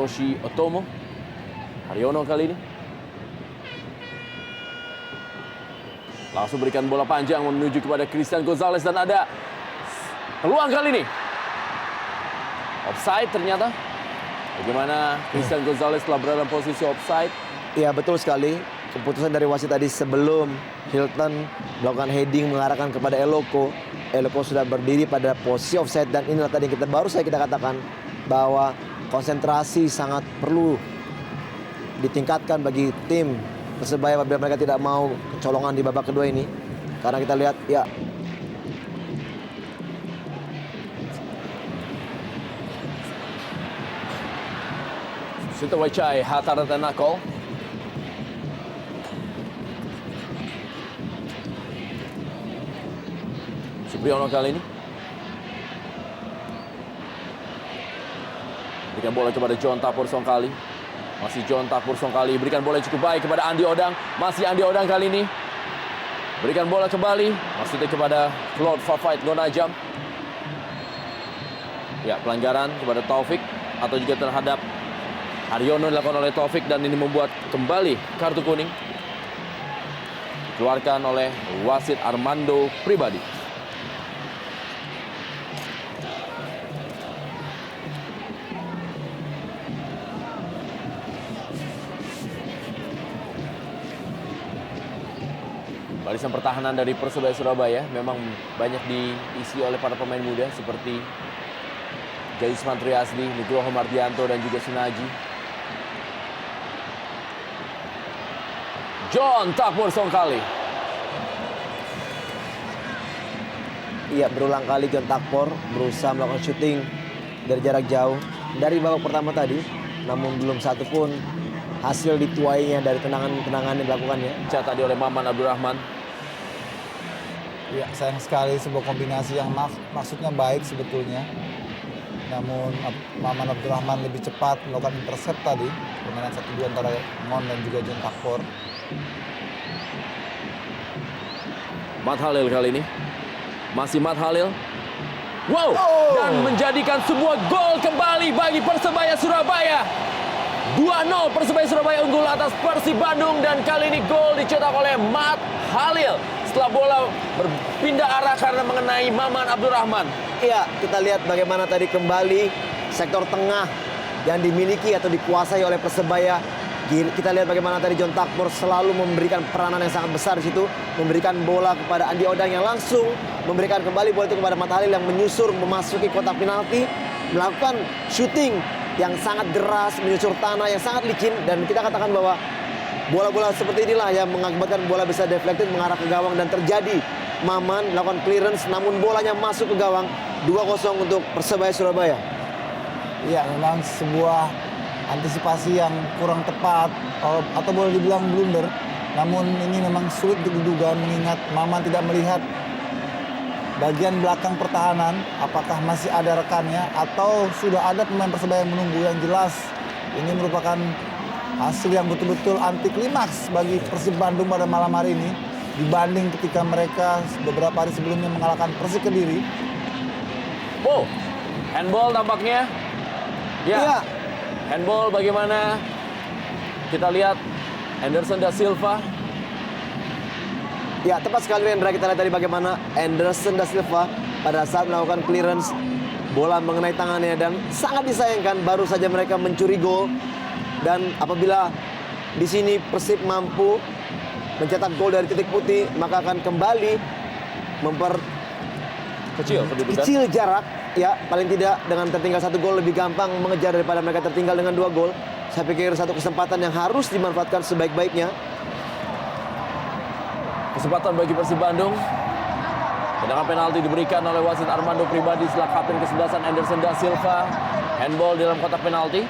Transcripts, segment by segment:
Satoshi Otomo. Haryono kali ini. Langsung berikan bola panjang menuju kepada Christian Gonzalez dan ada peluang kali ini. Offside ternyata. Bagaimana Christian Gonzalez telah berada dalam posisi offside? Iya betul sekali. Keputusan dari wasit tadi sebelum Hilton melakukan heading mengarahkan kepada Eloko. Eloko sudah berdiri pada posisi offside dan inilah tadi kita katakan bahwa konsentrasi sangat perlu ditingkatkan bagi tim Persebaya apabila mereka tidak mau kecolongan di babak kedua ini. Karena kita lihat ya Sito Wachai, Hatara Tanako. Supriyono kali ini. Berikan bola kepada John Tapur Songkali. Masih John Tapur Songkali. Berikan bola cukup baik kepada Andi Odang. Masih Andi Odang kali ini. Berikan bola kembali. Maksudnya kepada Claude Fafait Gonajam. Ya, pelanggaran kepada Taufik. Atau juga terhadap Haryono dilakukan oleh Taufik. Dan ini membuat kembali kartu kuning. Dikeluarkan oleh wasit Armando Pribadi. Barisan pertahanan dari Persebaya Surabaya memang banyak diisi oleh para pemain muda seperti Gaisman Triasdi, Nugroho Mardianto dan juga Sunaji. John Tapur Songkali. Iya, berulang kali John Tapur berusaha melakukan syuting dari jarak jauh dari babak pertama tadi, namun belum satu pun hasil dituainya dari tendangan-tendangan yang dilakukannya. Tadi oleh Maman Abdurrahman. Ya, sayang sekali sebuah kombinasi yang maksudnya baik sebetulnya. Namun Maman Abdurrahman lebih cepat melakukan intercept tadi. Permainan 1-2 antara Mon dan juga John Tapur. Matt Halil kali ini. Masih Matt Halil. Wow! Dan menjadikan sebuah gol kembali bagi Persebaya Surabaya. 2-0 Persebaya Surabaya unggul atas Persib Bandung. Dan kali ini gol dicetak oleh Matt Halil. Setelah bola berpindah arah karena mengenai Maman Abdurrahman. Iya, kita lihat bagaimana tadi kembali sektor tengah yang dimiliki atau dikuasai oleh Persebaya. Kita lihat bagaimana tadi John Tapur selalu memberikan peranan yang sangat besar di situ, memberikan bola kepada Andi Odang yang langsung memberikan kembali bola itu kepada Matt Halil yang menyusur memasuki kotak penalti, melakukan shooting yang sangat deras, menyusur tanah yang sangat licin, dan kita katakan bahwa bola-bola seperti inilah yang mengakibatkan bola bisa deflected mengarah ke gawang dan terjadi Maman melakukan clearance namun bolanya masuk ke gawang. 2-0 untuk Persebaya Surabaya. Ya, memang sebuah antisipasi yang kurang tepat atau boleh dibilang blunder. Namun ini memang sulit diduga mengingat Maman tidak melihat bagian belakang pertahanan apakah masih ada rekannya atau sudah ada pemain Persebaya yang menunggu. Yang jelas ini merupakan hasil yang betul-betul anti klimaks bagi Persib Bandung pada malam hari ini dibanding ketika mereka beberapa hari sebelumnya mengalahkan Persik Kediri. Oh, handball tampaknya. Ya. Handball bagaimana? Kita lihat Anderson da Silva. Ya, tepat sekali Rendra, kita lihat tadi bagaimana Anderson da Silva pada saat melakukan clearance bola mengenai tangannya dan sangat disayangkan baru saja mereka mencuri gol. Dan apabila di sini Persib mampu mencetak gol dari titik putih, maka akan kembali kecil jarak. Ya, paling tidak dengan tertinggal 1 gol lebih gampang mengejar daripada mereka tertinggal dengan 2 gol. Saya pikir satu kesempatan yang harus dimanfaatkan sebaik-baiknya. Kesempatan bagi Persib Bandung. Tendangan penalti diberikan oleh wasit Armando Pribadi setelah kapten kesebelasan Anderson da Silva. Handball di dalam kotak penalti.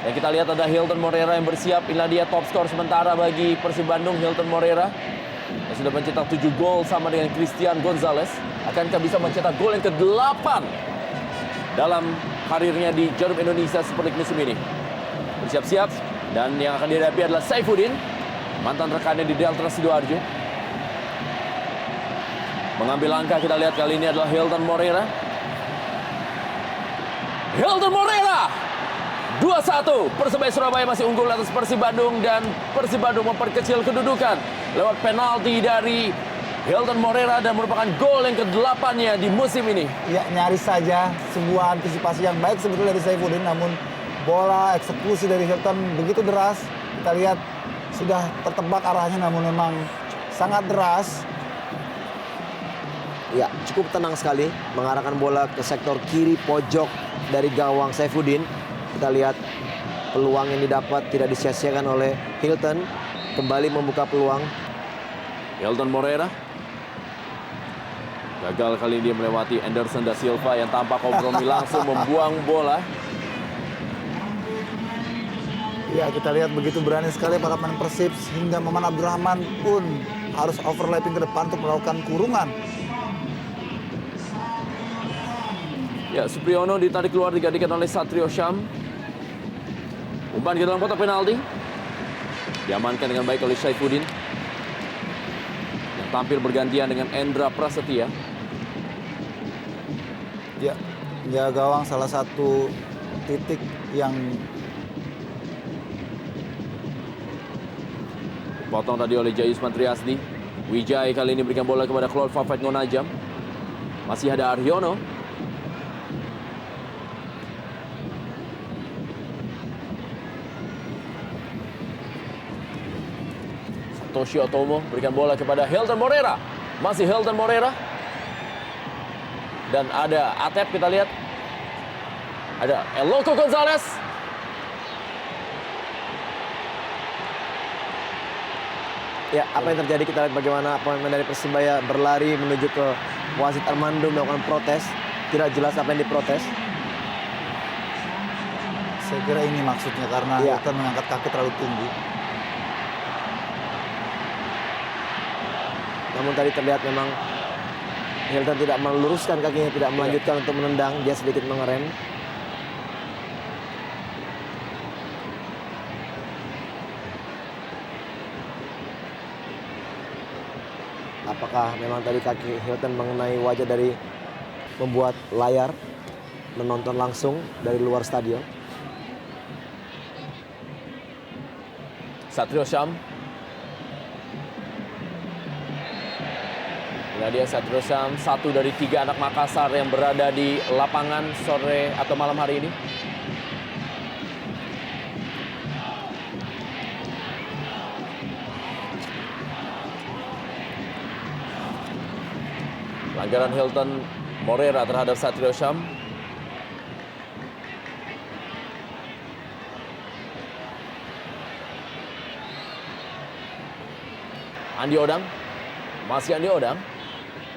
Dan kita lihat ada Hilton Moreira yang bersiap. Inilah dia top skor sementara bagi Persib Bandung, Hilton Moreira. Yang sudah mencetak 7 gol sama dengan Christian Gonzalez. Akankah bisa mencetak gol yang ke-8 dalam karirnya di Jarum Indonesia Super League musim ini? Bersiap-siap. Dan yang akan dihadapi adalah Saifuddin, mantan rekannya di Delta Sidoarjo. Mengambil langkah, kita lihat kali ini adalah Hilton Moreira. Hilton Moreira 2-1. Persebaya Surabaya masih unggul atas Persib Bandung dan Persib Bandung memperkecil kedudukan lewat penalti dari Hilton Moreira dan merupakan gol yang ke-8-nya di musim ini. Ya, nyaris saja sebuah antisipasi yang baik sebetulnya dari Saifuddin, namun bola eksekusi dari Hilton begitu deras. Kita lihat sudah tertebak arahnya, namun memang sangat deras. Ya, cukup tenang sekali mengarahkan bola ke sektor kiri pojok dari gawang Saifuddin. Kita lihat peluang yang didapat tidak disia-siakan oleh Hilton. Kembali membuka peluang. Hilton Moreira gagal kali ini melewati Anderson da Silva yang tanpa kompromi langsung membuang bola. Ya, kita lihat begitu berani sekali para pemain Persib hingga Maman Abdurrahman pun harus overlapping ke depan untuk melakukan kurungan. Ya, Supriyono ditarik keluar digantikan oleh Satrio Syam. Umpan ke dalam kotak penalti. Diamankan dengan baik oleh Saifuddin. Yang tampil bergantian dengan Endra Prasetya. Ya, jaga gawang salah satu titik yang Potong tadi oleh Jayusman Triasdi. Wijay kali ini berikan bola kepada Claude Fafet Ngonajam. Masih ada Aryono. Satoshi Otomo berikan bola kepada Hilton Moreira. Masih Hilton Moreira. Dan ada Atep, kita lihat. Ada Eloko Gonzalez. Ya, apa yang terjadi kita lihat bagaimana pemain dari Persebaya berlari menuju ke wasit Armando melakukan protes. Tidak jelas apa yang diprotes. saya kira ini maksudnya karena Ya. Hilton mengangkat kaki terlalu tinggi. Namun tadi terlihat memang Hilton tidak meluruskan kakinya, tidak melanjutkan untuk menendang. Dia sedikit mengerem. Apakah memang tadi kaki Hilton mengenai wajah dari membuat layar menonton langsung dari luar stadion? Satrio Syam. Nah, dia Satrio Syam, satu dari 3 anak Makassar yang berada di lapangan sore atau malam hari ini. Pelanggaran Hilton Moreira terhadap Satrio Syam. Andi Odang. Masih Andi Odang.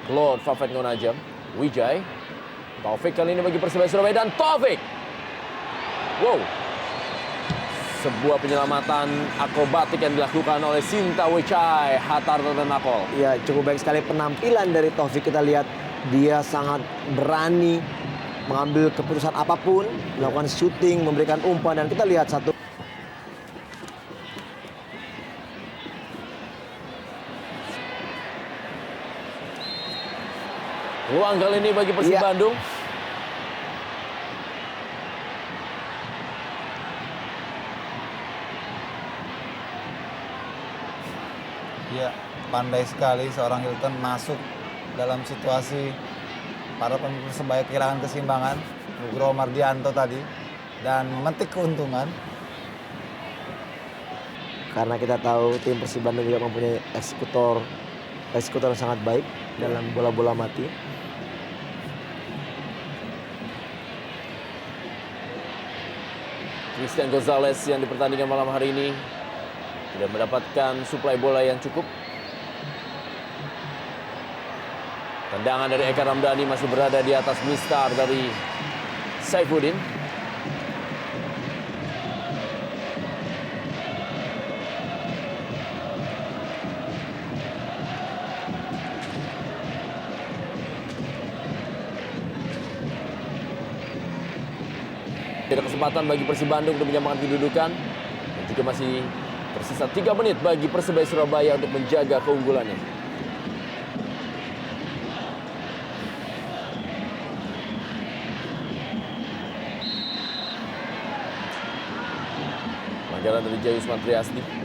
Claude Fafet Ngonajam. Wijay. Taufik kali ini bagi Persebaya Surabaya dan Taufik. Wow. Sebuah penyelamatan akrobatik yang dilakukan oleh Sinta Wijay Hatarto dan Nakol. Ya, cukup baik sekali penampilan dari Taufik. Kita lihat dia sangat berani mengambil keputusan apapun, melakukan syuting, memberikan umpan, dan kita lihat satu. Peluang kali ini bagi Persib Iya. Bandung. Ya, pandai sekali seorang Hilton masuk dalam situasi para pemain Persebaya kehilangan keseimbangan. Nugroho Mardianto tadi dan memetik keuntungan. Karena kita tahu tim Persib Bandung juga mempunyai eksekutor yang sangat baik dalam bola-bola mati. Christian Gonzalez yang di pertandingan malam hari ini tidak mendapatkan suplai bola yang cukup. Tendangan dari Eka Ramdhani masih berada di atas mistar dari Saifuddin. Ada kesempatan bagi Persib Bandung untuk menyamakan kedudukan. Dan juga masih tersisa 3 menit bagi Persebaya Surabaya untuk menjaga keunggulannya. Pelanggaran dari Jayus Mantriasdi.